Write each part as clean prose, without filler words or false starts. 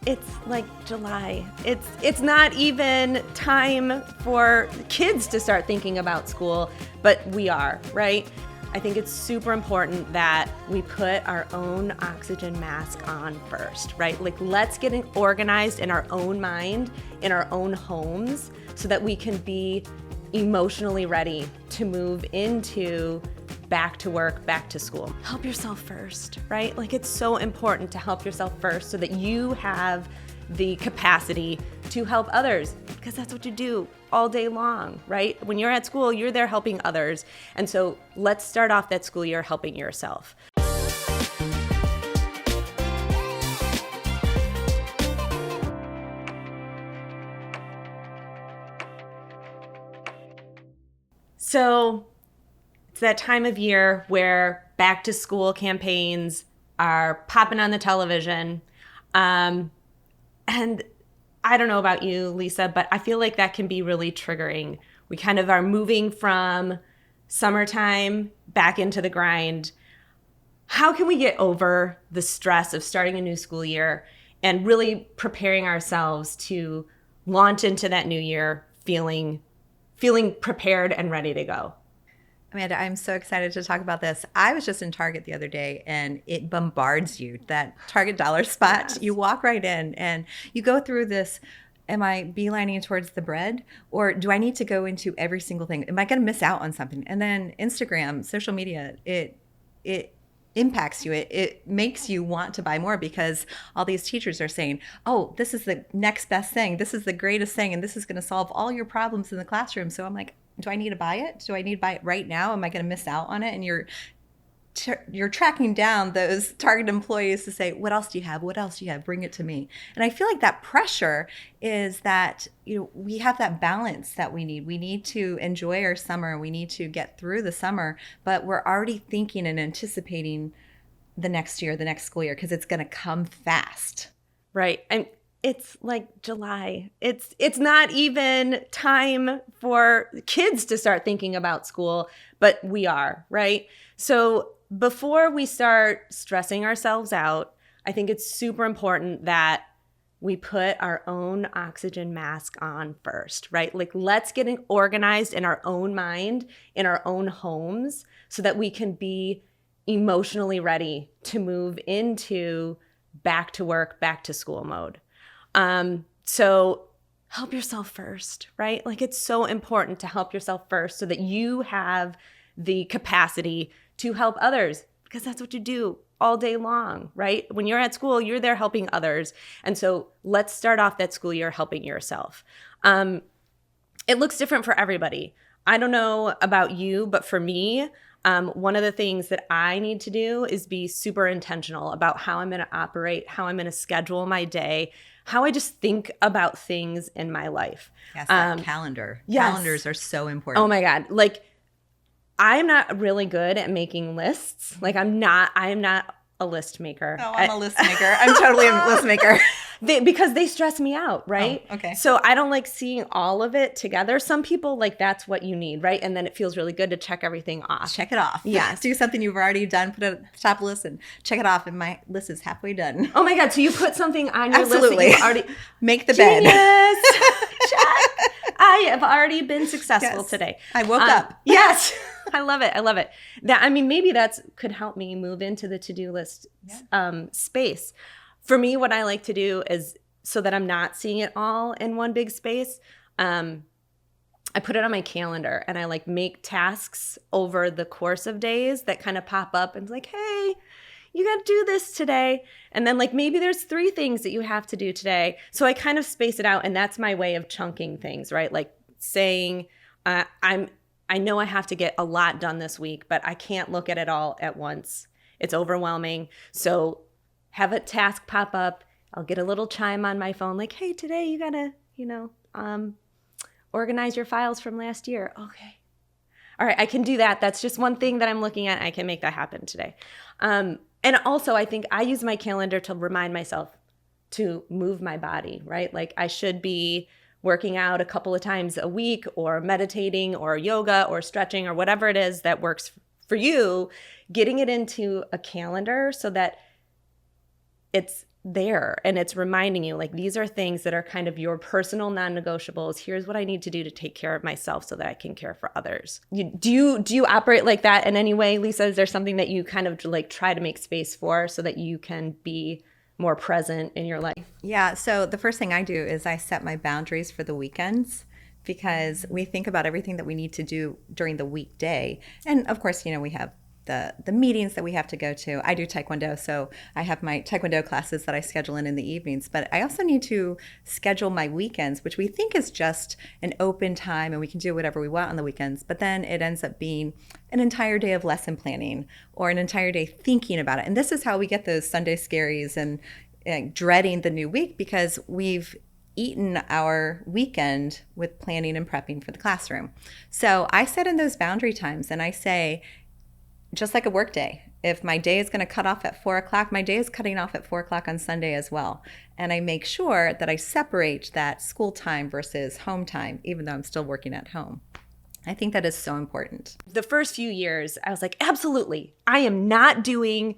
It's like July. It's not even time for kids to start thinking about school, but we are, right? I think it's super important that we put our own oxygen mask on first, right? Like, let's get organized in our own mind, in our own homes, so that we can be emotionally ready to move into back to work, back to school. Help yourself first, right? Like, it's so important to help yourself first so that you have the capacity to help others, because that's what you do all day long, right? When you're at school, you're there helping others. And so let's start off that school year helping yourself. So it's that time of year where back to school campaigns are popping on the television. And I don't know about you, Lisa, but I feel like that can be really triggering. We kind of are moving from summertime back into the grind. How can we get over the stress of starting a new school year and really preparing ourselves to launch into that new year feeling prepared and ready to go? Amanda, I'm so excited to talk about this. I was just in Target the other day and it bombards you, that Target dollar spot. Yes. You walk right in and you go through this. Am I beelining towards the bread, or do I need to go into every single thing? Am I going to miss out on something? And then Instagram, social media, it impacts you. It makes you want to buy more because all these teachers are saying, oh, this is the next best thing. This is the greatest thing. And this is going to solve all your problems in the classroom. So I'm like, do I need to buy it? Do I need to buy it right now? Am I going to miss out on it? And you're tracking down those Target employees to say, what else do you have? What else do you have? Bring it to me. And I feel like that pressure is that, we have that balance that we need. We need to enjoy our summer. We need to get through the summer, but we're already thinking and anticipating the next year, the next school year, because it's going to come fast. Right. And it's like July. It's not even time for kids to start thinking about school, but we are, right? So before we start stressing ourselves out, I think it's super important that we put our own oxygen mask on first, right? Like, let's get organized in our own mind, in our own homes, so that we can be emotionally ready to move into back to work, back to school mode. So help yourself first, right? Like, it's so important to help yourself first so that you have the capacity to help others, because that's what you do all day long, right? When you're at school, you're there helping others. And so let's start off that school year helping yourself. It looks different for everybody. I don't know about you, but for me, one of the things that I need to do is be super intentional about how I'm going to operate, how I'm going to schedule my day, how I just think about things in my life. Yes, that calendar. Yes. Calendars are so important. Oh my God. Like, I'm not really good at making lists. Like, I am not a list maker. Oh, I'm a list maker. I'm totally a list maker. Because they stress me out, right? Oh, okay. So I don't like seeing all of it together. Some people, like, that's what you need, right? And then it feels really good to check everything off. Check it off. Yes. Do something you've already done, put it at the top of the list and check it off. And my list is halfway done. Oh my God. So you put something on your Absolutely. list that you already... Make the Genius. bed. Check. I have already been successful today. I woke up. Yes. I love it. I love it. Maybe that's could help me move into the to-do list space. For me, what I like to do is, so that I'm not seeing it all in one big space, I put it on my calendar and I make tasks over the course of days that kind of pop up and it's like, hey, you got to do this today. And then maybe there's 3 things that you have to do today. So I kind of space it out, and that's my way of chunking things, right? Like saying, I know I have to get a lot done this week, but I can't look at it all at once. It's overwhelming. So have a task pop up. I'll get a little chime on my phone like, hey, today you got to, organize your files from last year. Okay. All right, I can do that. That's just one thing that I'm looking at. I can make that happen today. And also, I think I use my calendar to remind myself to move my body, right? Like, I should be working out a couple of times a week, or meditating, or yoga, or stretching, or whatever it is that works for you, getting it into a calendar so that there, and it's reminding you like these are things that are kind of your personal non-negotiables. Here's what I need to do to take care of myself so that I can care for others. Do you operate like that in any way, Lisa? Is there something that you kind of like try to make space for so that you can be more present in your life? Yeah. So the first thing I do is I set my boundaries for the weekends, because we think about everything that we need to do during the weekday. And of course, we have the meetings that we have to go to. I do Taekwondo, so I have my Taekwondo classes that I schedule in the evenings. But I also need to schedule my weekends, which we think is just an open time and we can do whatever we want on the weekends. But then it ends up being an entire day of lesson planning or an entire day thinking about it. And this is how we get those Sunday scaries and dreading the new week, because we've eaten our weekend with planning and prepping for the classroom. So I set in those boundary times and I say, just like a work day, if my day is going to cut off at 4 o'clock, my day is cutting off at 4 o'clock on Sunday as well. And I make sure that I separate that school time versus home time, even though I'm still working at home. I think that is so important. The first few years, I was like, absolutely, I am not doing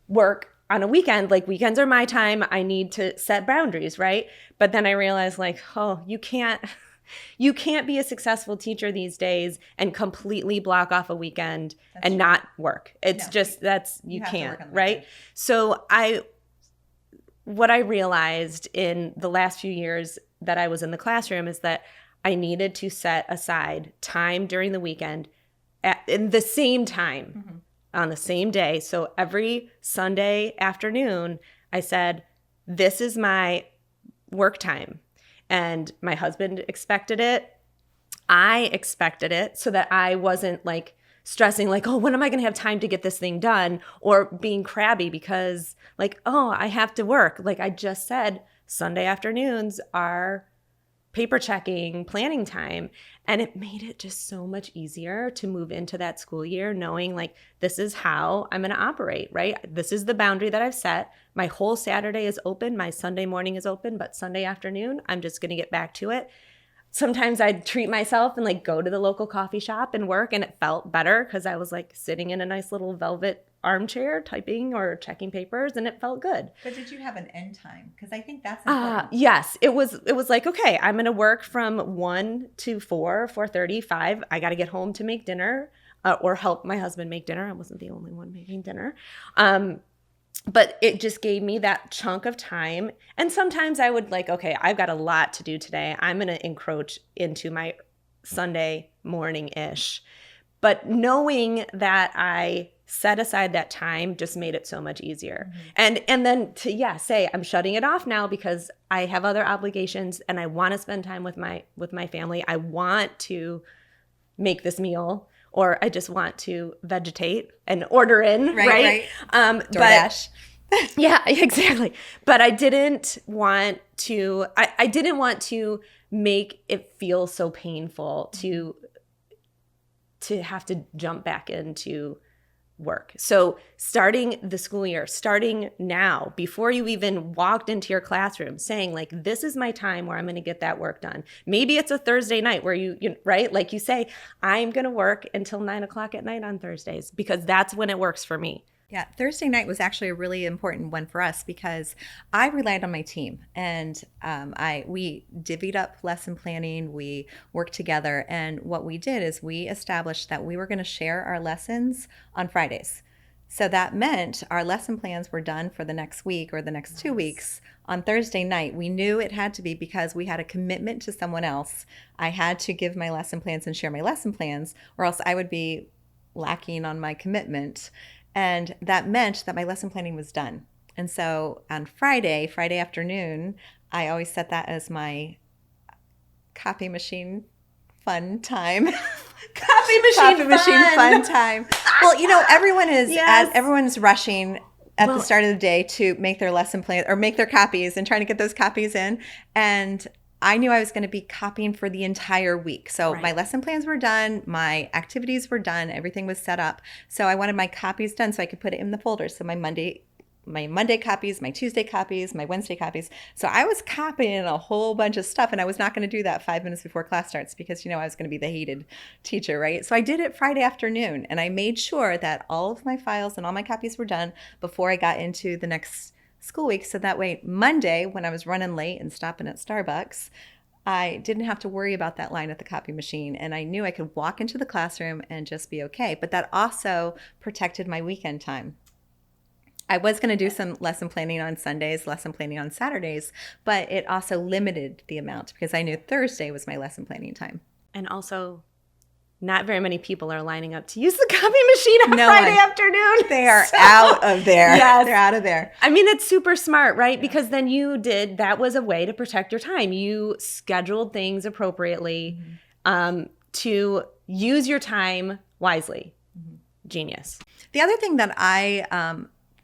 work on a weekend. Like, weekends are my time. I need to set boundaries, right? But then I realized like, oh, you can't be a successful teacher these days and completely block off a weekend and not work. It's just, you can't, right? So what I realized in the last few years that I was in the classroom is that I needed to set aside time during the weekend in the same time on the same day. So every Sunday afternoon, I said, this is my work time. And my husband expected it. I expected it, so that I wasn't like stressing like, oh, when am I going to have time to get this thing done? Or being crabby because like, oh, I have to work. Like I just said, Sunday afternoons are paper checking, planning time. And it made it just so much easier to move into that school year knowing like, this is how I'm going to operate, right? This is the boundary that I've set. My whole Saturday is open. My Sunday morning is open, but Sunday afternoon, I'm just going to get back to it. Sometimes I'd treat myself and like go to the local coffee shop and work, and it felt better because I was like sitting in a nice little velvet armchair typing or checking papers, and it felt good. But did you have an end time? Because I think that's important. Yes, it was like, okay, I'm going to work from 1 to 4, 4:30, 5. I got to get home to make dinner or help my husband make dinner. I wasn't the only one making dinner. But it just gave me that chunk of time. And sometimes I would like, okay, I've got a lot to do today. I'm going to encroach into my Sunday morning-ish. But knowing that I set aside that time just made it so much easier. And then to say I'm shutting it off now because I have other obligations and I want to spend time with my family. I want to make this meal, or I just want to vegetate and order in, right? DoorDash. But yeah, exactly. But I didn't want to I didn't want to make it feel so painful to have to jump back into work. So starting the school year, starting now, before you even walked into your classroom, saying like, this is my time where I'm going to get that work done. Maybe it's a Thursday night where you right? Like you say, I'm going to work until 9 o'clock at night on Thursdays because that's when it works for me. Yeah, Thursday night was actually a really important one for us because I relied on my team, and we divvied up lesson planning. We worked together, and what we did is we established that we were going to share our lessons on Fridays. So that meant our lesson plans were done for the next week or the next 2 weeks on Thursday night. We knew it had to be because we had a commitment to someone else. I had to give my lesson plans and share my lesson plans, or else I would be lacking on my commitment. And that meant that my lesson planning was done. And so on Friday afternoon, I always set that as my copy machine fun time. Copy machine fun time. Well, everyone's rushing at the start of the day to make their lesson plan or make their copies and trying to get those copies in. And I knew I was going to be copying for the entire week. So my lesson plans were done. My activities were done. Everything was set up. So I wanted my copies done so I could put it in the folder. So my Monday copies, my Tuesday copies, my Wednesday copies. So I was copying a whole bunch of stuff, and I was not going to do that 5 minutes before class starts because, I was going to be the hated teacher, right? So I did it Friday afternoon, and I made sure that all of my files and all my copies were done before I got into the next school week. So that way, Monday, when I was running late and stopping at Starbucks, I didn't have to worry about that line at the copy machine. And I knew I could walk into the classroom and just be okay. But that also protected my weekend time. I was going to do some lesson planning on Sundays, lesson planning on Saturdays, but it also limited the amount because I knew Thursday was my lesson planning time. And also, not very many people are lining up to use the copy machine on Friday afternoon. They are out of there. Yes. They're out of there. I mean, it's super smart, right? Yeah. Because then that was a way to protect your time. You scheduled things appropriately to use your time wisely. Mm-hmm. Genius. The other thing that I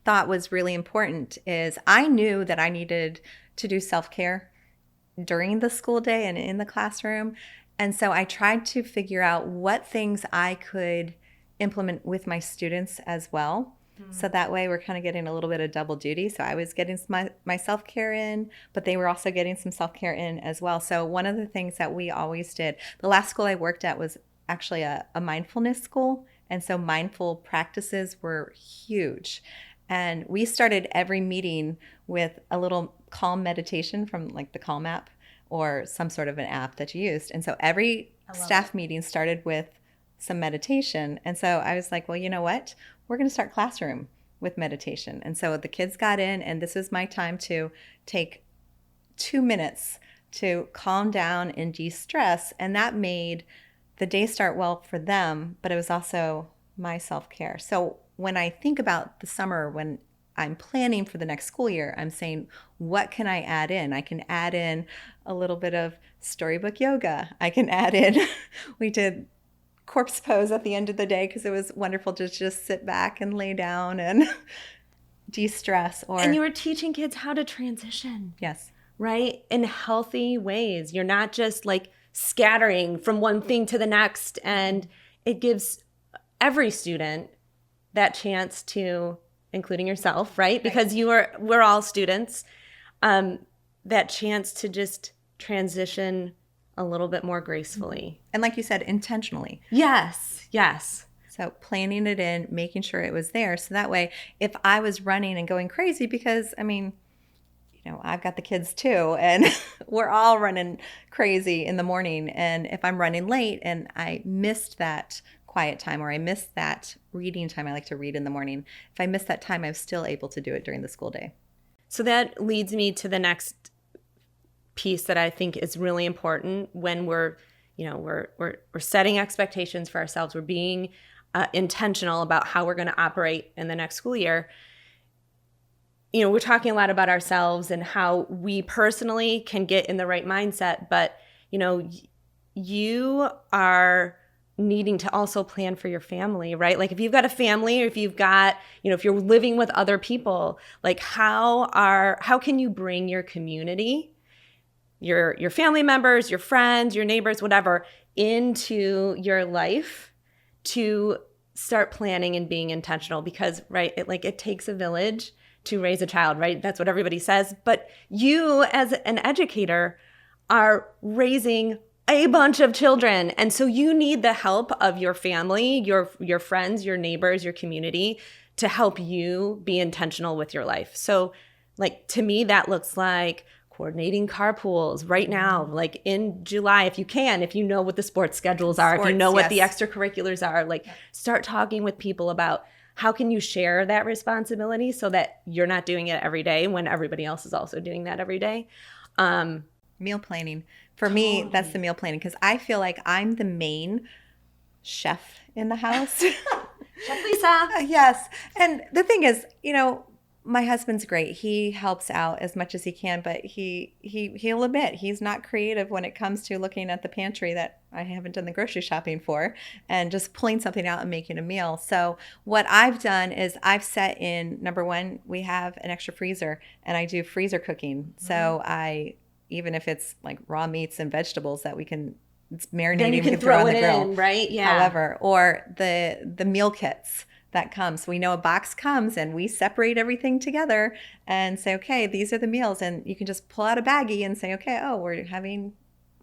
thought was really important is I knew that I needed to do self-care during the school day and in the classroom. And so I tried to figure out what things I could implement with my students as well. Mm-hmm. So that way we're kind of getting a little bit of double duty. So I was getting my self-care in, but they were also getting some self-care in as well. So one of the things that we always did, the last school I worked at was actually a mindfulness school. And so mindful practices were huge. And we started every meeting with a little calm meditation from like the Calm app or some sort of an app that you used. And so every staff meeting started with some meditation. And so I was like, well, you know what? We're going to start classroom with meditation. And so the kids got in, and this was my time to take 2 minutes to calm down and de-stress. And that made the day start well for them, but it was also my self-care. So when I think about the summer, when I'm planning for the next school year, I'm saying, what can I add in? I can add in a little bit of storybook yoga. I can add in, we did corpse pose at the end of the day because it was wonderful to just sit back and lay down and de-stress. And you were teaching kids how to transition. Yes. Right? In healthy ways. You're not just like scattering from one thing to the next. And it gives every student that chance to, including yourself, right? Because we're all students, that chance to just transition a little bit more gracefully. And like you said, intentionally. Yes, yes. So planning it in, making sure it was there. So that way, if I was running and going crazy, because I mean, you know, I've got the kids too, and we're all running crazy in the morning. And if I'm running late and I missed that quiet time or I missed that reading time, I like to read in the morning. If I missed that time, I'm still able to do it during the school day. So that leads me to the next piece that I think is really important when we're setting expectations for ourselves. We're being intentional about how we're going to operate in the next school year. You know, we're talking a lot about ourselves and how we personally can get in the right mindset, but you know, you are needing to also plan for your family, right? Like if you've got a family, or if you've got, you know, if you're living with other people, like how can you bring your community, your family members, your friends, your neighbors, whatever, into your life to start planning and being intentional? Because, right, it takes a village to raise a child, right? That's what everybody says. But you as an educator are raising a bunch of children. And so you need the help of your family, your friends, your neighbors, your community to help you be intentional with your life. So like to me, that looks like coordinating carpools right now, like in July, if you can, if you know what the sports schedules are, if you know what the extracurriculars are, like start talking with people about how can you share that responsibility so that you're not doing it every day when everybody else is also doing that every day. Meal planning. For me, that's the meal planning because I feel like I'm the main chef in the house. Chef Lisa. Yes. And the thing is, you know, my husband's great. He helps out as much as he can, but he'll admit he's not creative when it comes to looking at the pantry that I haven't done the grocery shopping for and just pulling something out and making a meal. So what I've done is I've set in, number one, we have an extra freezer and I do freezer cooking. So even if it's like raw meats and vegetables that it's marinating, then you can throw on the it grill. In, right? Yeah. However, or the meal kits that comes. We know a box comes and we separate everything together and say, okay, these are the meals. And you can just pull out a baggie and say, okay, we're having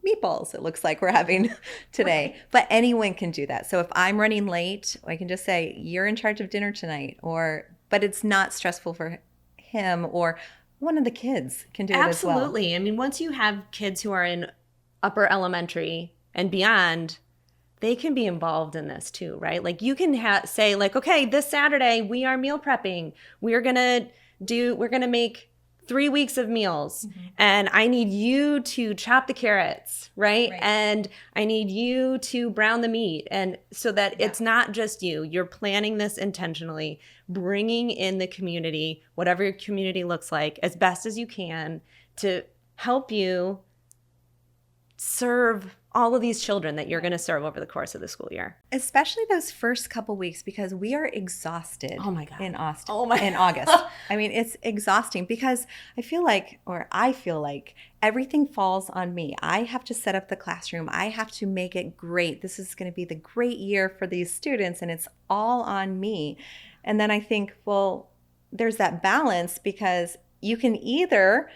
meatballs. It looks like we're having today. Right. But anyone can do that. So if I'm running late, I can just say, you're in charge of dinner tonight. But it's not stressful for him, or one of the kids can do it as well. Absolutely. I mean, once you have kids who are in upper elementary and beyond, they can be involved in this too, right? Like you can say like, okay, this Saturday we are meal prepping. We're going to make 3 weeks of meals, and I need you to chop the carrots, right? And I need you to brown the meat. And so that it's not just you. You're planning this intentionally, bringing in the community, whatever your community looks like, as best as you can to help you serve all of these children that you're going to serve over the course of the school year. Especially those first couple weeks, because we are exhausted. Oh my God. In Austin. Oh my in August. I mean, it's exhausting because I feel like everything falls on me. I have to set up the classroom. I have to make it great. This is going to be the great year for these students, and it's all on me. And then I think, well, there's that balance, because you can either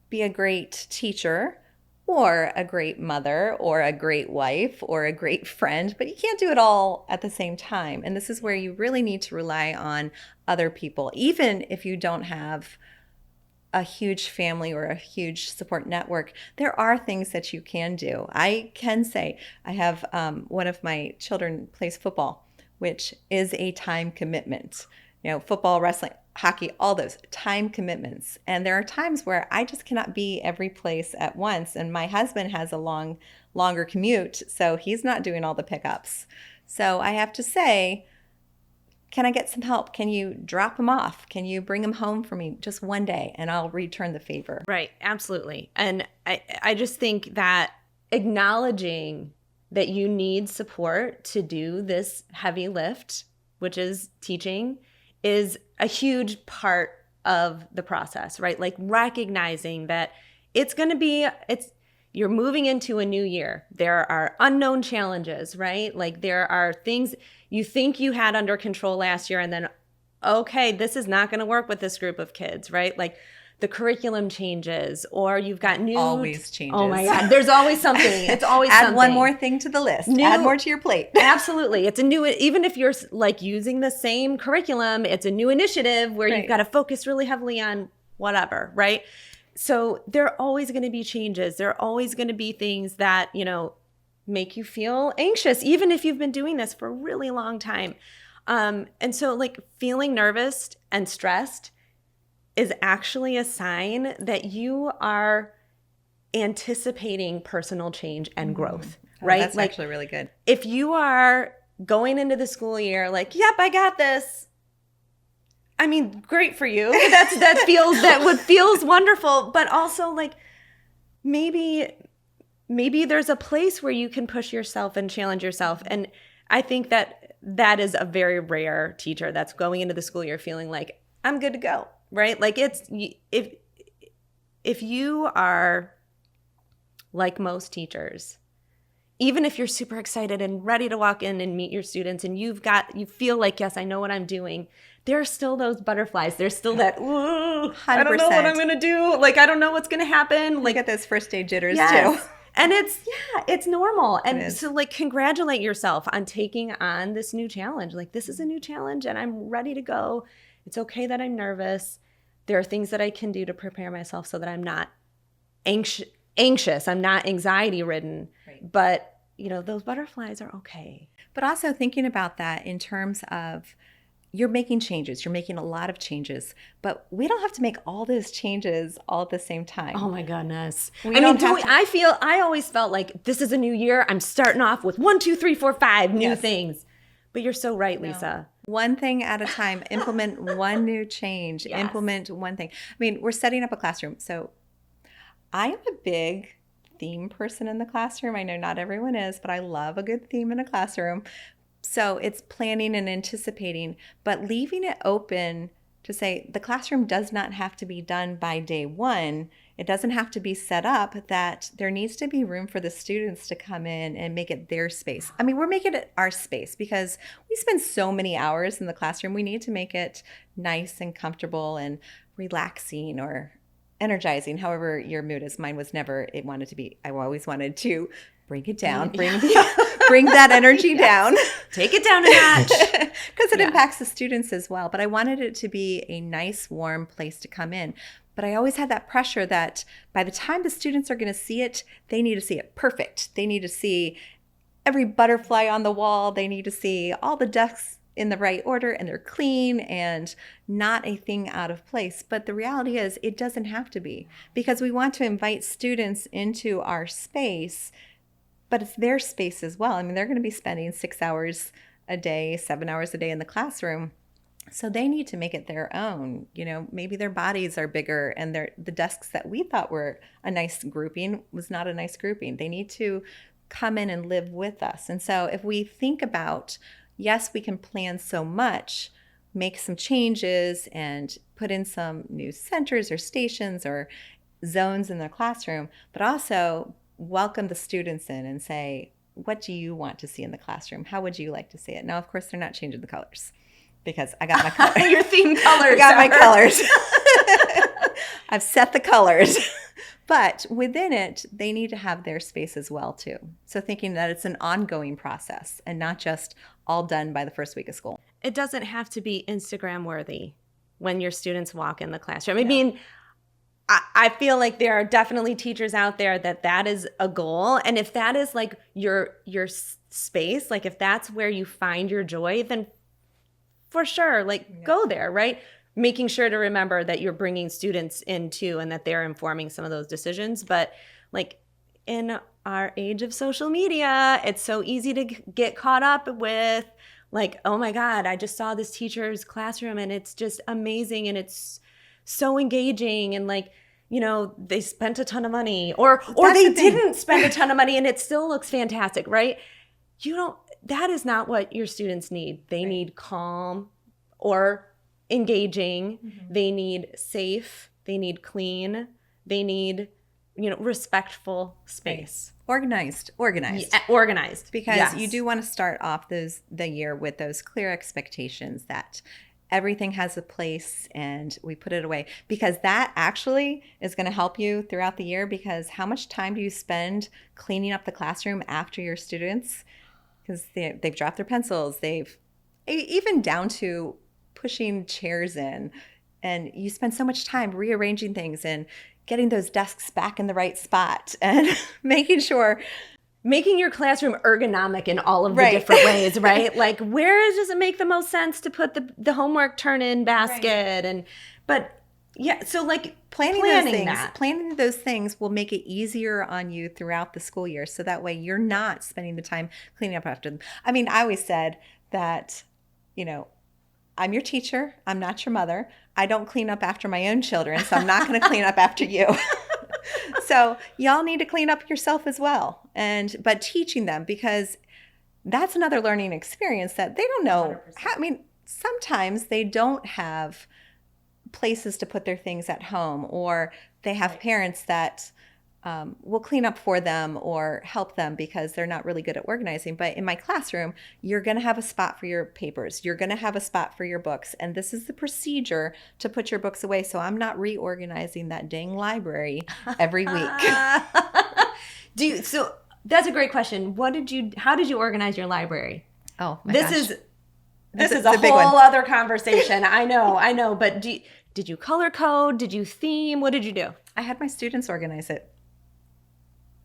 be a great teacher or a great mother or a great wife or a great friend, but you can't do it all at the same time. And this is where you really need to rely on other people. Even if you don't have a huge family or a huge support network, there are things that you can do. I can say I have one of my children plays football, which is a time commitment. Football, wrestling, hockey, all those time commitments. And there are times where I just cannot be every place at once. And my husband has a longer commute, so he's not doing all the pickups. So I have to say, can I get some help? Can you drop him off? Can you bring him home for me just one day, and I'll return the favor? Right. Absolutely. And I just think that acknowledging that you need support to do this heavy lift, which is teaching, is a huge part of the process, right? Like recognizing that you're moving into a new year. There are unknown challenges, right? Like there are things you think you had under control last year, and then, okay, this is not going to work with this group of kids, right? Like the curriculum changes, or you've got new... Always changes. Oh my God. There's always something. It's always Add something. one more thing to the list. Add more to your plate. Absolutely. It's a new, even if you're like using the same curriculum, it's a new initiative where you've got to focus really heavily on whatever, right? So there are always going to be changes. There are always going to be things that, make you feel anxious, even if you've been doing this for a really long time. And so like feeling nervous and stressed is actually a sign that you are anticipating personal change and growth, right? That's actually really good. If you are going into the school year like, yep, I got this. I mean, great for you. That feels wonderful. But also like maybe there's a place where you can push yourself and challenge yourself. And I think that is a very rare teacher that's going into the school year feeling like, I'm good to go. Right? Like if you are like most teachers, even if you're super excited and ready to walk in and meet your students and you feel like, yes, I know what I'm doing, there are still those butterflies. There's still that, ooh, 100%. I don't know what I'm going to do. Like, I don't know what's going to happen. Like, get those first day jitters yes. too. And it's normal. And so like congratulate yourself on taking on this new challenge. Like this is a new challenge and I'm ready to go. It's okay that I'm nervous. There are things that I can do to prepare myself so that I'm not anxious. I'm not anxiety ridden. Right. But, those butterflies are okay. But also thinking about that in terms of you're making changes. You're making a lot of changes, but we don't have to make all those changes all at the same time. Oh my goodness. I always felt like this is a new year. I'm starting off with 1, 2, 3, 4, 5 new things. But you're so right, Lisa. One thing at a time. Implement one new change. Yes. Implement one thing. I mean, we're setting up a classroom. So I am a big theme person in the classroom. I know not everyone is, but I love a good theme in a classroom. So it's planning and anticipating, but leaving it open to say the classroom does not have to be done by day one. It doesn't have to be set up, that there needs to be room for the students to come in and make it their space. I mean, we're making it our space because we spend so many hours in the classroom. We need to make it nice and comfortable and relaxing or energizing, however your mood is. Mine was never, it wanted to be, I always wanted to bring it down, bring bring that energy down. Take it down a notch. Because it impacts the students as well. But I wanted it to be a nice, warm place to come in. But I always had that pressure that by the time the students are going to see it, they need to see it perfect. They need to see every butterfly on the wall. They need to see all the desks in the right order and they're clean and not a thing out of place. But the reality is it doesn't have to be, because we want to invite students into our space, but it's their space as well. I mean, they're going to be spending 6 hours a day, 7 hours a day in the classroom. So they need to make it their own. You know, maybe their bodies are bigger and the desks that we thought were a nice grouping was not a nice grouping. They need to come in and live with us. And so if we think about, yes, we can plan so much, make some changes and put in some new centers or stations or zones in the classroom, but also welcome the students in and say, what do you want to see in the classroom? How would you like to see it? Now, of course, they're not changing the colors because I got my colors. Your theme colors. I got my colors. I've set the colors. But within it, they need to have their space as well, too. So thinking that it's an ongoing process and not just all done by the first week of school. It doesn't have to be Instagram worthy when your students walk in the classroom. I mean, I feel like there are definitely teachers out there that is a goal. And if that is like your space, like if that's where you find your joy, then for sure, like go there, right? Making sure to remember that you're bringing students in too and that they're informing some of those decisions. But like in our age of social media, it's so easy to get caught up with like, oh my God, I just saw this teacher's classroom and it's just amazing and it's so engaging and like, you know, they spent a ton of money or they didn't spend a ton of money and it still looks fantastic, right? That is not what your students need. They need calm or engaging. Mm-hmm. They need safe. They need clean. They need, respectful space. Organized. Yeah, organized. Because you do want to start off the year with those clear expectations that everything has a place and we put it away, because that actually is going to help you throughout the year. Because how much time do you spend cleaning up the classroom after your students? Because they've dropped their pencils. They've even down to pushing chairs in, and you spend so much time rearranging things and getting those desks back in the right spot and making your classroom ergonomic in all of the different ways, right? Like where does it make the most sense to put the homework turn-in basket? So like planning those things will make it easier on you throughout the school year. So that way you're not spending the time cleaning up after them. I mean, I always said that, I'm your teacher. I'm not your mother. I don't clean up after my own children, so I'm not going to clean up after you. So y'all need to clean up yourself as well. But teaching them, because that's another learning experience that they don't know. Sometimes they don't have places to put their things at home, or they have parents that will clean up for them or help them because they're not really good at organizing. But in my classroom, you're going to have a spot for your papers. You're going to have a spot for your books. And this is the procedure to put your books away. So I'm not reorganizing that dang library every week. So that's a great question. How did you organize your library? Oh, my gosh. This is a whole other conversation. I know. But did you color code? Did you theme? What did you do? I had my students organize it.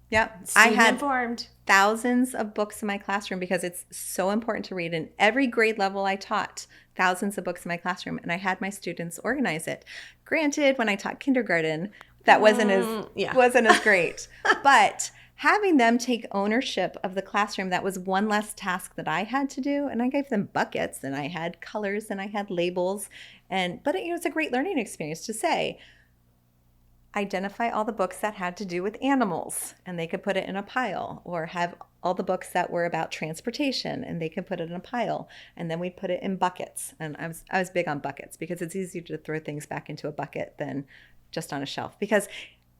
Yep. I had informed. Thousands of books in my classroom because it's so important to read. In every grade level I taught thousands of books in my classroom, and I had my students organize it. Granted, when I taught kindergarten, that wasn't as great. But having them take ownership of the classroom, that was one less task that I had to do. And I gave them buckets and I had colors and I had labels. But it's a great learning experience to say, identify all the books that had to do with animals and they could put it in a pile, or have all the books that were about transportation and they could put it in a pile, and then we'd put it in buckets. And I was big on buckets because it's easier to throw things back into a bucket than just on a shelf. Because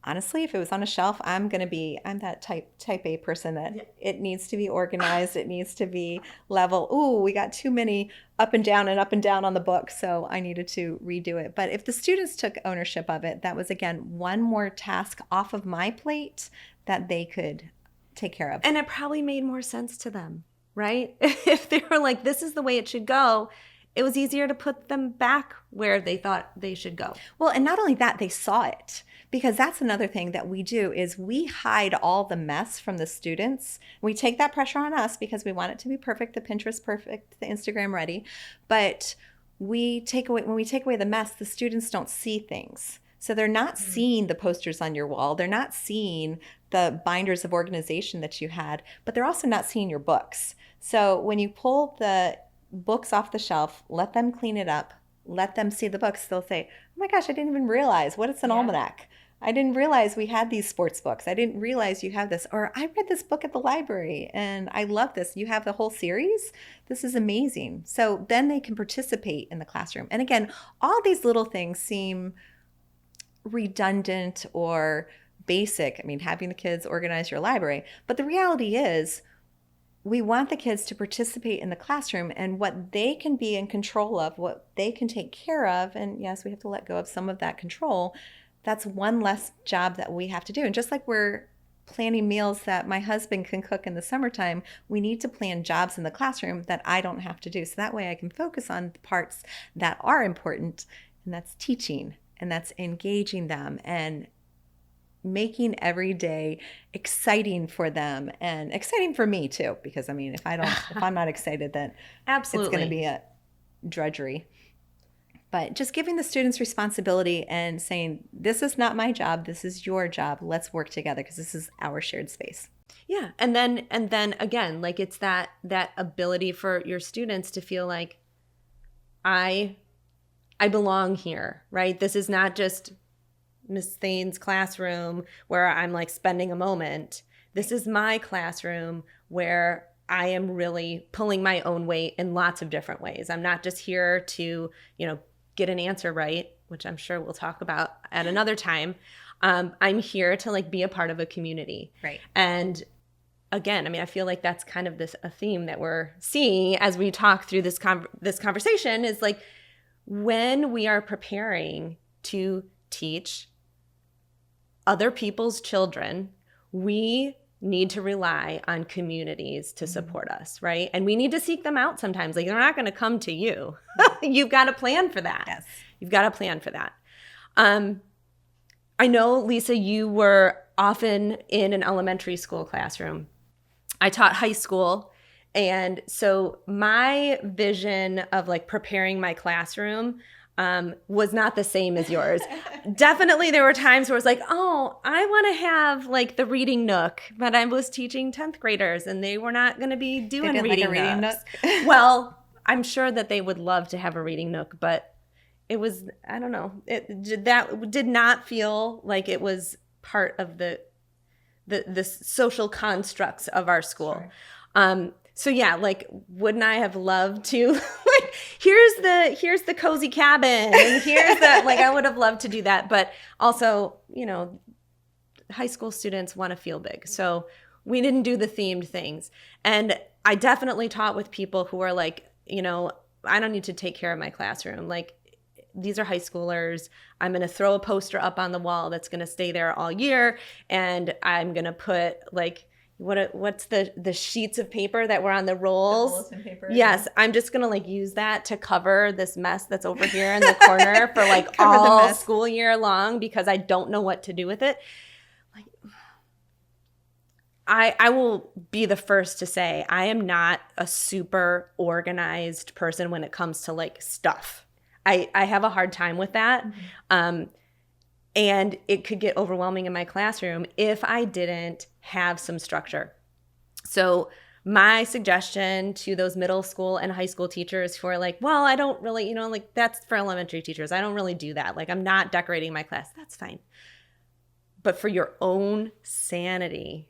honestly, if it was on a shelf, I'm that type A person that it needs to be organized. It needs to be level. Ooh, we got too many up and down on the book. So I needed to redo it. But if the students took ownership of it, that was, again, one more task off of my plate that they could take care of. And it probably made more sense to them, right? If they were like, this is the way it should go, it was easier to put them back where they thought they should go. Well, and not only that, they saw it. Because that's another thing that we do is we hide all the mess from the students. We take that pressure on us because we want it to be perfect, the Pinterest perfect, the Instagram ready. But when we take away the mess, the students don't see things. So they're not seeing the posters on your wall. They're not seeing the binders of organization that you had, but they're also not seeing your books. So when you pull the books off the shelf, let them clean it up, let them see the books, they'll say, oh my gosh, I didn't even realize what it's an almanac. I didn't realize we had these sports books. I didn't realize you have this. Or I read this book at the library and I love this. You have the whole series? This is amazing. So then they can participate in the classroom. And again, all these little things seem redundant or basic. I mean, having the kids organize your library. But the reality is we want the kids to participate in the classroom and what they can be in control of, what they can take care of. And yes, we have to let go of some of that control. That's one less job that we have to do. And just like we're planning meals that my husband can cook in the summertime, we need to plan jobs in the classroom that I don't have to do. So that way I can focus on the parts that are important, and that's teaching, and that's engaging them and making every day exciting for them and exciting for me too. Because I mean, if I'm not excited, then Absolutely. it's going to be a drudgery. But just giving the students responsibility and saying, this is not my job, this is your job. Let's work together because this is our shared space. Yeah. And then again, like it's that ability for your students to feel like I belong here, right? This is not just Miss Thane's classroom where I'm like spending a moment. This is my classroom where I am really pulling my own weight in lots of different ways. I'm not just here to, get an answer right, which I'm sure we'll talk about at another time. I'm here to like be a part of a community. Right. And again, I mean, I feel like that's kind of a theme that we're seeing as we talk through this conversation is like when we are preparing to teach other people's children, we need to rely on communities to support us, right? And we need to seek them out sometimes. Like they're not going to come to you. You've got to plan for that. Yes. You've got to plan for that. I know, Lisa, you were often in an elementary school classroom. I taught high school. And so my vision of like preparing my classroom was not the same as yours. Definitely there were times where it's like, oh, I want to have like the reading nook, but I was teaching 10th graders and they were not going to be doing reading nooks. Well, I'm sure that they would love to have a reading nook, but it was, I don't know, that did not feel like it was part of the social constructs of our school. Sure. So yeah, like, wouldn't I have loved to, like, here's the cozy cabin and here's the, like, I would have loved to do that. But also, high school students want to feel big. So we didn't do the themed things. And I definitely taught with people who are like, I don't need to take care of my classroom. Like, these are high schoolers. I'm going to throw a poster up on the wall that's going to stay there all year. And I'm going to put like, what's the sheets of paper that were on the rolls? The bulletin paper. Yes, I'm just gonna like use that to cover this mess that's over here in the corner for like all school year long because I don't know what to do with it. Like, I will be the first to say I am not a super organized person when it comes to like stuff. I have a hard time with that. Mm-hmm. And it could get overwhelming in my classroom if I didn't have some structure. So my suggestion to those middle school and high school teachers who are like, well, I don't really, like that's for elementary teachers. I don't really do that. Like I'm not decorating my class. That's fine. But for your own sanity,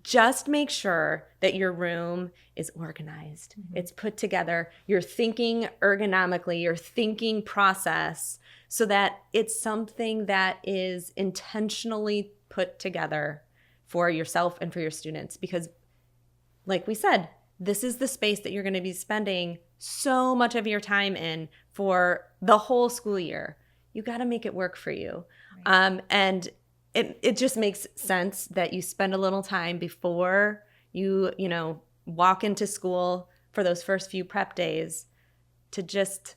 just make sure that your room is organized. Mm-hmm. It's put together. You're thinking ergonomically, you're thinking process, so that it's something that is intentionally put together for yourself and for your students. Because like we said, this is the space that you're going to be spending so much of your time in for the whole school year. You got to make it work for you. Right. And it just makes sense that you spend a little time before you know, walk into school for those first few prep days to just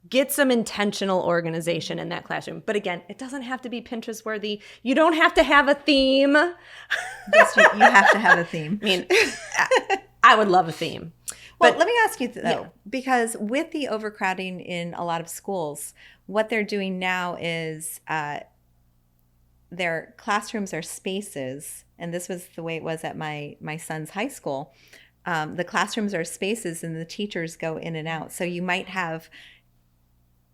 get some intentional organization in that classroom. But again, it doesn't have to be Pinterest worthy. You don't have to have a theme. Yes, you have to have a theme. I mean, I would love a theme. Well, But let me ask you though, yeah. because with the overcrowding in a lot of schools, what they're doing now is their classrooms are spaces, and this was the way it was at my son's high school. The classrooms are spaces, and the teachers go in and out. So you might have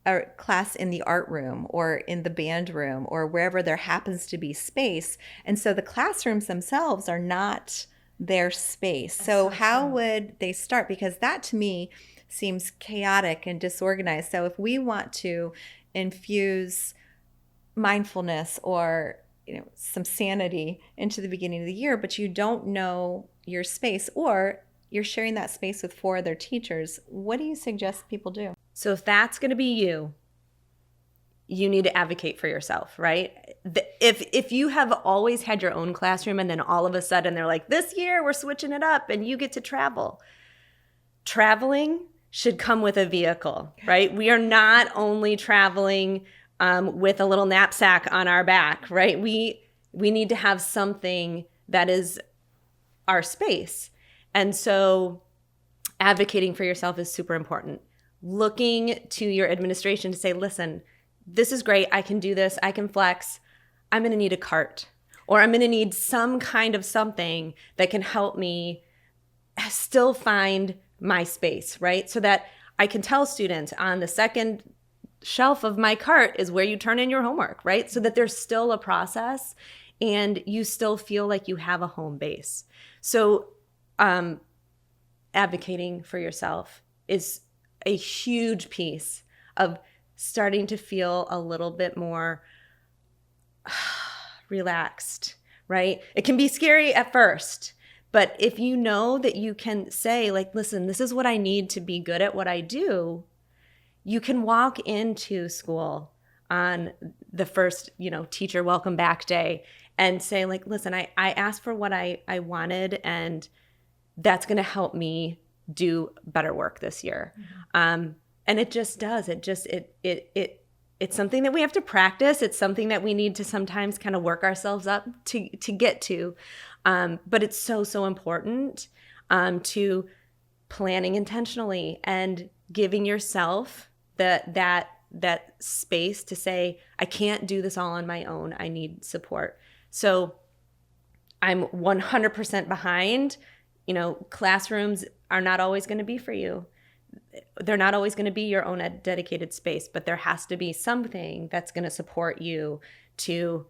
a class in the art room or in the band room or wherever there happens to be space. And so the classrooms themselves are not their space. So how would they start? Because that to me seems chaotic and disorganized. So if we want to infuse mindfulness or some sanity into the beginning of the year, but you don't know your space, or you're sharing that space with 4 other teachers, what do you suggest people do? So if that's going to be you need to advocate for yourself, right? If you have always had your own classroom and then all of a sudden they're like, this year we're switching it up and you get to travel. Traveling should come with a vehicle, right? We are not only traveling with a little knapsack on our back, right? We need to have something that is our space. And so advocating for yourself is super important. Looking to your administration to say, listen, this is great. I can do this. I can flex. I'm going to need a cart, or I'm going to need some kind of something that can help me still find my space, right? So that I can tell students on the second shelf of my cart is where you turn in your homework, right? So that there's still a process and you still feel like you have a home base. So advocating for yourself is a huge piece of starting to feel a little bit more relaxed, right? It can be scary at first, but if you know that you can say, like, listen, this is what I need to be good at what I do, you can walk into school on the first, teacher welcome back day and say, like, listen, I asked for what I wanted, and that's going to help me do better work this year. Mm-hmm. And it just does. It's something that we have to practice. It's something that we need to sometimes kind of work ourselves up to get to. But it's so important to planning intentionally and giving yourself that space to say, I can't do this all on my own. I need support. So I'm 100% behind. Classrooms are not always going to be for you. They're not always going to be your own dedicated space, but there has to be something that's going to support you to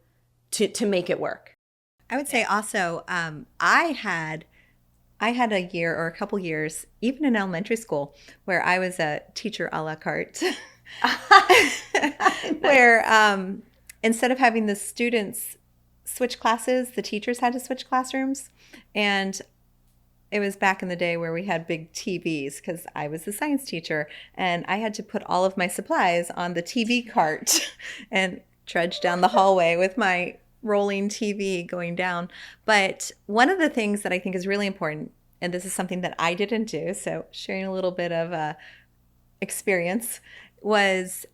make it work. I would say also, I had a year or a couple years, even in elementary school, where I was a teacher a la carte, where instead of having the students switch classes, the teachers had to switch classrooms. And it was back in the day where we had big TVs, because I was the science teacher and I had to put all of my supplies on the TV cart and trudge down the hallway with my rolling TV going down. But one of the things that I think is really important, and this is something that I didn't do, so sharing a little bit of experience, was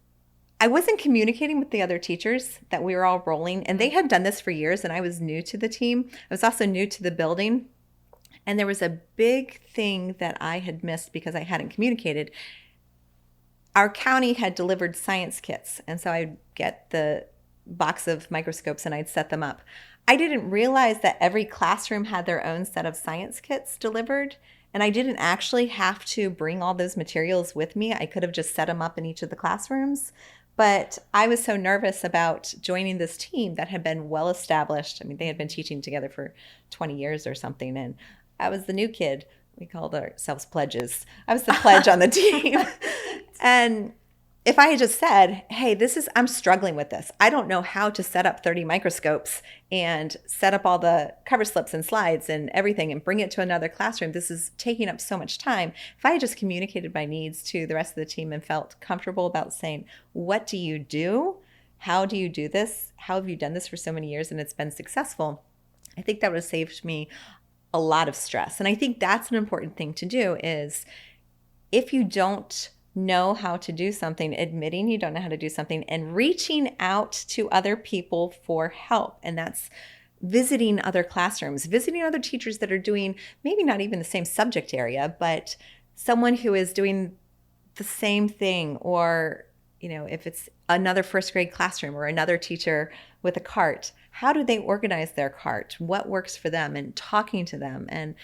I wasn't communicating with the other teachers that we were all rolling, and they had done this for years, and I was new to the team. I was also new to the building. And there was a big thing that I had missed because I hadn't communicated. Our county had delivered science kits, and so I'd get the box of microscopes and I'd set them up. I didn't realize that every classroom had their own set of science kits delivered, and I didn't actually have to bring all those materials with me. I could have just set them up in each of the classrooms. But I was so nervous about joining this team that had been well established. I mean, they had been teaching together for 20 years or something, and I was the new kid. We called ourselves pledges. I was the pledge on the team. And if I had just said, hey, I'm struggling with this. I don't know how to set up 30 microscopes and set up all the cover slips and slides and everything and bring it to another classroom. This is taking up so much time. If I had just communicated my needs to the rest of the team and felt comfortable about saying, what do you do? how do you do this? How have you done this for so many years and it's been successful? I think that would have saved me a lot of stress. And I think that's an important thing to do is if you don't know how to do something, admitting you don't know how to do something and reaching out to other people for help. And that's visiting other classrooms, visiting other teachers that are doing maybe not even the same subject area, but someone who is doing the same thing, or, you know, if it's another first grade classroom or another teacher with a cart, how do they organize their cart? What works for them? And talking to them. And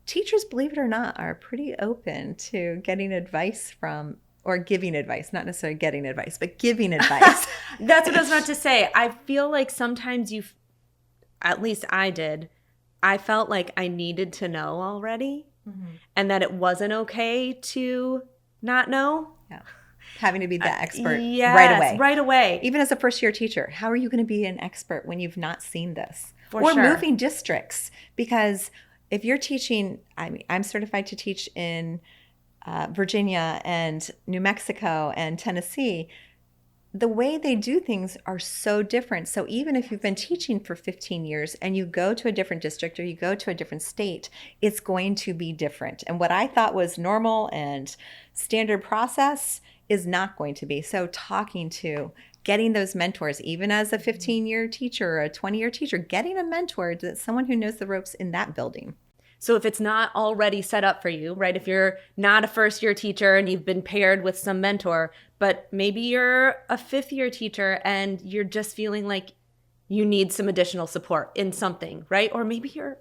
teachers, believe it or not, are pretty open to getting advice from, or giving advice, not necessarily getting advice, but giving advice. That's what I was about to say. I feel like sometimes at least I did, I felt like I needed to know already, and that it wasn't okay to not know. Yeah. Having to be the expert yes, right away. Right. Even as a first-year teacher, how are you going to be an expert when you've not seen this? Or sure. Moving districts, because if you're teaching, I mean, I'm certified to teach in Virginia and New Mexico and Tennessee. The way they do things are so different. So even if you've been teaching for 15 years and you go to a different district or you go to a different state, it's going to be different. And what I thought was normal and standard process is not going to be. So getting those mentors, even as a 15-year teacher or a 20-year teacher, getting a mentor, that's someone who knows the ropes in that building. So if it's not already set up for you, right? If you're not a first-year teacher and you've been paired with some mentor, but maybe you're a fifth-year teacher and you're just feeling like you need some additional support in something, right? Or maybe you're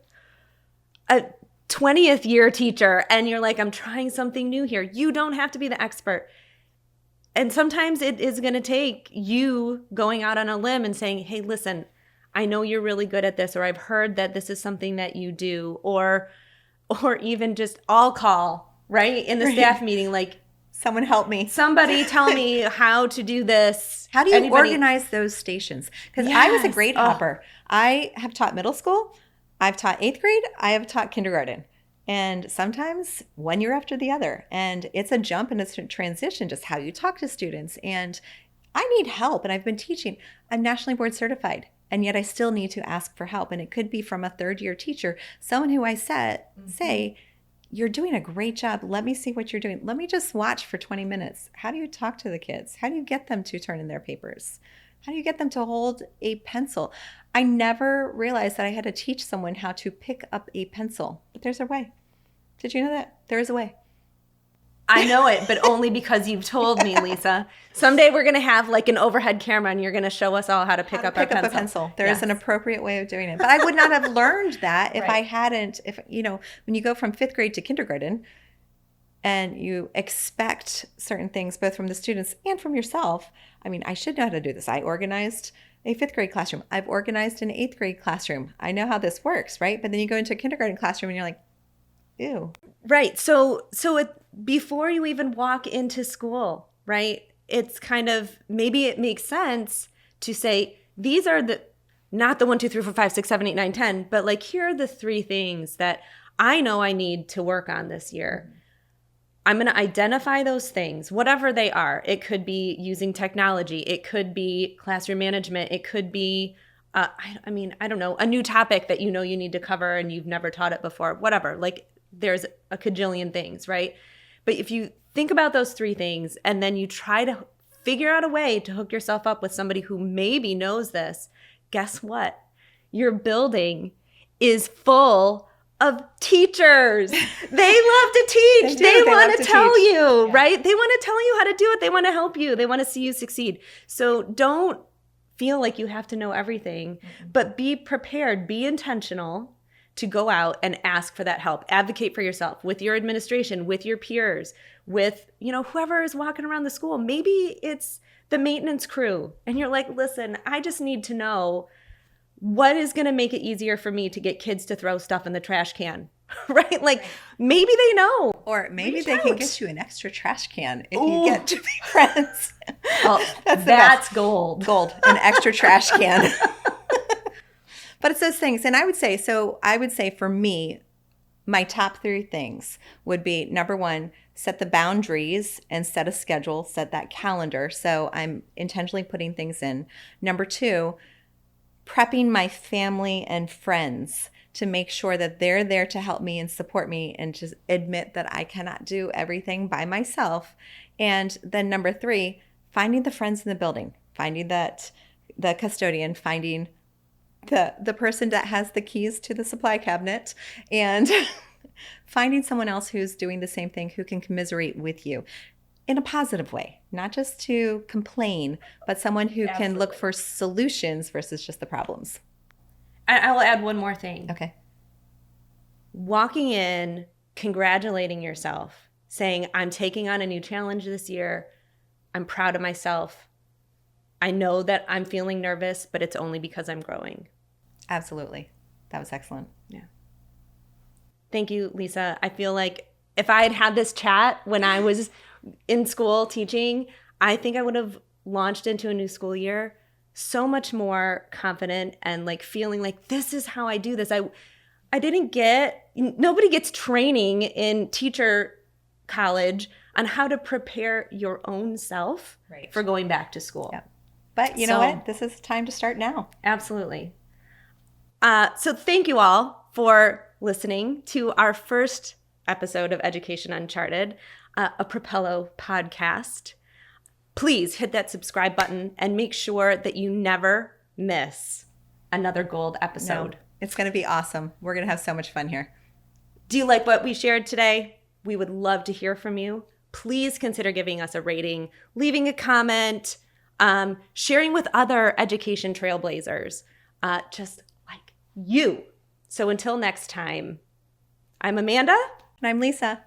a 20th year teacher and you're like, I'm trying something new here. You don't have to be the expert. And sometimes it is going to take you going out on a limb and saying, hey, listen, I know you're really good at this, or I've heard that this is something that you do, or even just I'll call, right? In the staff meeting, like, someone help me. Somebody tell me how to do this. How do you organize those stations? Because I was a grade hopper. I have taught middle school. I've taught 8th grade. I have taught kindergarten. And sometimes one year after the other. And it's a jump and it's a transition, just how you talk to students. And I need help. And I've been teaching. I'm nationally board certified. And yet I still need to ask for help. And it could be from a third-year teacher, someone who I say, you're doing a great job. Let me see what you're doing. Let me just watch for 20 minutes. How do you talk to the kids? How do you get them to turn in their papers? How do you get them to hold a pencil? I never realized that I had to teach someone how to pick up a pencil. But there's a way. Did you know that? There is a way. I know it, but only because you've told me, Lisa. Someday we're going to have like an overhead camera and you're going to show us all how to pick up a pencil. There is an appropriate way of doing it. But I would not have learned that if I hadn't, when you go from 5th grade to kindergarten and you expect certain things both from the students and from yourself. I mean, I should know how to do this. I organized a 5th grade classroom. I've organized an 8th grade classroom. I know how this works, right? But then you go into a kindergarten classroom and you're like, ew. Right. So before you even walk into school, right, it's kind of, maybe it makes sense to say, these are not the 1, 2, 3, 4, 5, 6, 7, 8, 9, 10, but like, here are the 3 things that I know I need to work on this year. I'm going to identify those things, whatever they are. It could be using technology. It could be classroom management. It could be, I don't know, a new topic that you know you need to cover and you've never taught it before, whatever. Like, there's a cajillion things, right? But if you think about those 3 things and then you try to figure out a way to hook yourself up with somebody who maybe knows this, guess what? Your building is full of teachers. They love to teach. They want to tell you, right? They want to tell you how to do it. They want to help you. They want to see you succeed. So don't feel like you have to know everything, but be prepared, be intentional to go out and ask for that help. Advocate for yourself with your administration, with your peers, with, whoever is walking around the school. Maybe it's the maintenance crew and you're like, listen, I just need to know what is going to make it easier for me to get kids to throw stuff in the trash can, right? Like, maybe they know. Or maybe they can get you an extra trash can if you get to be friends. Oh, that's gold. Gold, an extra trash can. But it's those things. And I would say for me, my top 3 things would be, number 1, set the boundaries and set a schedule, set that calendar. So I'm intentionally putting things in. Number 2, prepping my family and friends to make sure that they're there to help me and support me and just admit that I cannot do everything by myself. And then number 3, finding the friends in the building, finding the custodian, finding the person that has the keys to the supply cabinet, and finding someone else who's doing the same thing, who can commiserate with you in a positive way, not just to complain, but someone who can look for solutions versus just the problems. I will add one more thing. Okay. Walking in, congratulating yourself, saying, I'm taking on a new challenge this year. I'm proud of myself. I know that I'm feeling nervous, but it's only because I'm growing. Absolutely. That was excellent. Yeah. Thank you, Lisa. I feel like if I had had this chat when I was in school teaching, I think I would have launched into a new school year so much more confident and like feeling like this is how I do this. Nobody gets training in teacher college on how to prepare your own self for going back to school. Yeah. But you know what? This is time to start now. Absolutely. So thank you all for listening to our first episode of Education Uncharted, a Propello podcast. Please hit that subscribe button and make sure that you never miss another gold episode. No, it's going to be awesome. We're going to have so much fun here. Do you like what we shared today? We would love to hear from you. Please consider giving us a rating, leaving a comment, sharing with other education trailblazers, just like you. So until next time, I'm Amanda. And I'm Lisa.